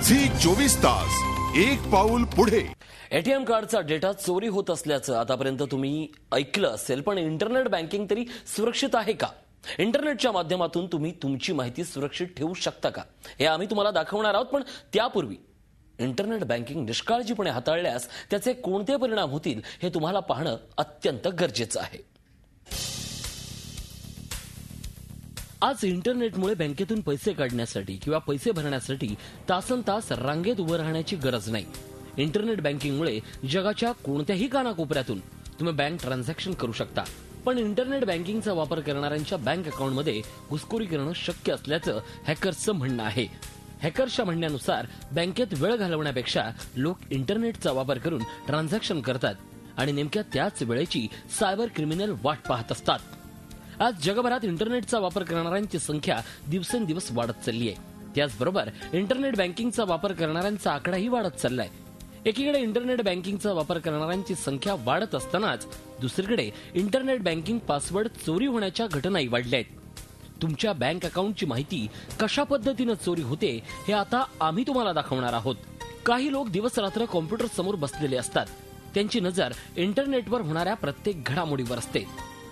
Zee 24 तास एक पाऊल पुढे। एटीएम कार्डचा डेटा चोरी होत असल्याचं आतापर्यंत तुम्ही ऐकलं असेल, पण इंटरनेट बँकिंग तरी सुरक्षित आहे का? इंटरनेटच्या माध्यमातून तुम्ही तुमची माहिती सुरक्षित ठेवू शकता का, हे आम्ही तुम्हाला दाखवणार आहोत। पण त्यापूर्वी इंटरनेट बँकिंग निष्काळजीपणे हाताळल्यास त्याचे कोणते परिणाम होतील हे तुम्हाला पाहणं अत्यंत गरजेचं आहे। आज इंटरनेटमुळे बँकेतून पैसे काढण्यासाठी किंवा पैसे भरण्यासाठी तासनतास रांगेत उभं राहण्याची गरज नाही। इंटरनेट बँकिंगमुळे जगाच्या कोणत्याही कानाकोपऱ्यातून तुम्ही बँक ट्रान्झॅक्शन करू शकता। पण इंटरनेट बँकिंगचा वापर करणाऱ्यांच्या बँक अकाउंटमध्ये घुसखोरी करणं शक्य असल्याचं हॅकर्सचं म्हणणं आहे। हॅकर्सच्या म्हणण्यानुसार बँकेत वेळ घालवण्यापेक्षा लोक इंटरनेटचा वापर करून ट्रान्झॅक्शन करतात आणि नेमक्या त्याच वेळेची सायबर क्रिमिनल वाट पाहत असतात। आज जगभरात इंटरनेटचा वापर करणाऱ्यांची संख्या दिवसेंदिवस वाढत चालली आहे। त्याचबरोबर इंटरनेट बँकिंगचा वापर करणाऱ्यांचा आकडाही वाढत चाललाय। एकीकडे इंटरनेट बँकिंगचा वापर करणाऱ्यांची संख्या वाढत असतानाच दुसरीकडे इंटरनेट बँकिंग पासवर्ड चोरी होण्याच्या घटनाही वाढल्या आहेत। तुमच्या बँक अकाउंटची माहिती कशा पद्धतीने चोरी होते हे आता आम्ही तुम्हाला दाखवणार आहोत। काही लोक दिवस रात्र कॉम्प्युटर समोर बसलेले असतात, त्यांची नजर इंटरनेटवर होणाऱ्या प्रत्येक घडामोडीवर असते।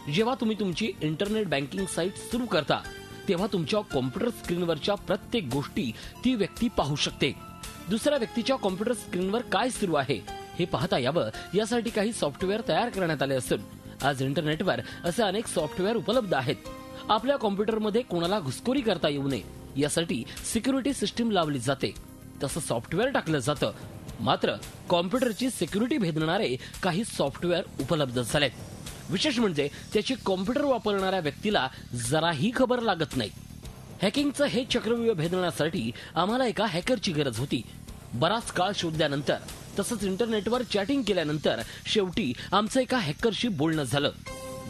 जेव्हा तुम्ही तुमची इंटरनेट बँकिंग साईट सुरू करता तेव्हा तुमच्या कॉम्प्युटर स्क्रीनवरच्या प्रत्येक गोष्टी ती व्यक्ती पाहू शकते। दुसऱ्या व्यक्तीच्या कॉम्प्युटर स्क्रीनवर काय सुरू आहे हे पाहता यावं यासाठी काही सॉफ्टवेअर तयार करण्यात आले असून आज इंटरनेटवर असे अनेक सॉफ्टवेअर उपलब्ध आहेत। आपल्या कॉम्प्युटरमध्ये कोणाला घुसखोरी करता येऊ नये यासाठी सिक्युरिटी सिस्टीम लावली जाते, तसं सॉफ्टवेअर टाकलं जातं। मात्र कॉम्प्युटरची सिक्युरिटी भेदणारे काही सॉफ्टवेअर उपलब्ध झालेत। विशेष म्हणजे त्याची कॉम्प्युटर वापरणाऱ्या व्यक्तीला जराही खबर लागत नाही। हॅकिंगचं हे चक्रव्यूह भेदण्यासाठी आम्हाला एका हॅकरची गरज होती। बराच काळ शोधल्यानंतर तसंच इंटरनेटवर चॅटिंग केल्यानंतर शेवटी आमचं एका हॅकरशी बोलणं झालं।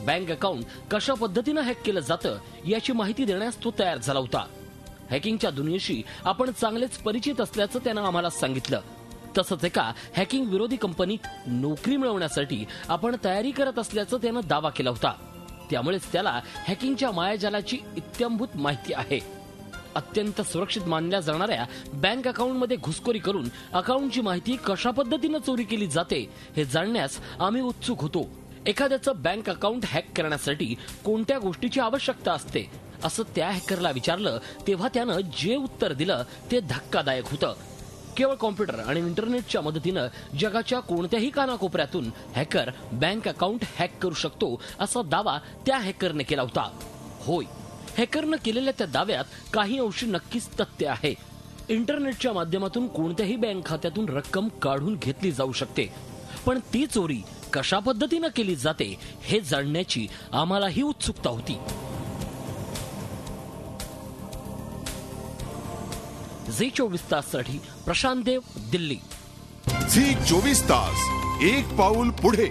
बँक अकाउंट कशा पद्धतीनं हॅक केलं जातं याची माहिती देण्यास तो तयार झाला होता। हॅकिंगच्या दुनियेशी आपण चांगलेच परिचित असल्याचं त्यानं आम्हाला सांगितलं। तसंच एका हॅकिंग विरोधी कंपनीत नोकरी मिळवण्यासाठी आपण तयारी करत असल्याचं त्यानं दावा केला होता। त्यामुळेच त्याला हॅकिंगच्या मायाजालाची इत्थंभूत माहिती आहे। अत्यंत सुरक्षित मानल्या जाणाऱ्या बँक अकाउंटमध्ये घुसखोरी करून अकाउंटची माहिती कशा पद्धतीनं चोरी केली जाते हे जाणण्यास आम्ही उत्सुक होतो। एखाद्याचं बँक अकाउंट हॅक करण्यासाठी कोणत्या गोष्टीची आवश्यकता असते असं त्या हॅकरला विचारलं तेव्हा त्यानं जे उत्तर दिलं ते धक्कादायक होतं। केवळ कॉम्प्युटर आणि इंटरनेटच्या मदतीनं जगाच्या कोणत्याही कानाकोपऱ्यातून हॅकर बँक अकाउंट हॅक करू शकतो असा दावा त्या हॅकरने केला होता। होय, हॅकरनं केलेल्या त्या दाव्यात काही अंशी नक्कीच तथ्य आहे। इंटरनेटच्या माध्यमातून कोणत्याही बँक खात्यातून रक्कम काढून घेतली जाऊ शकते, पण ती चोरी कशा पद्धतीनं केली जाते हे जाणण्याची आम्हालाही उत्सुकता होती। झी 24 ताससाठी प्रशांत देव, दिल्ली। झी 24 तास एक पाऊल पुढे।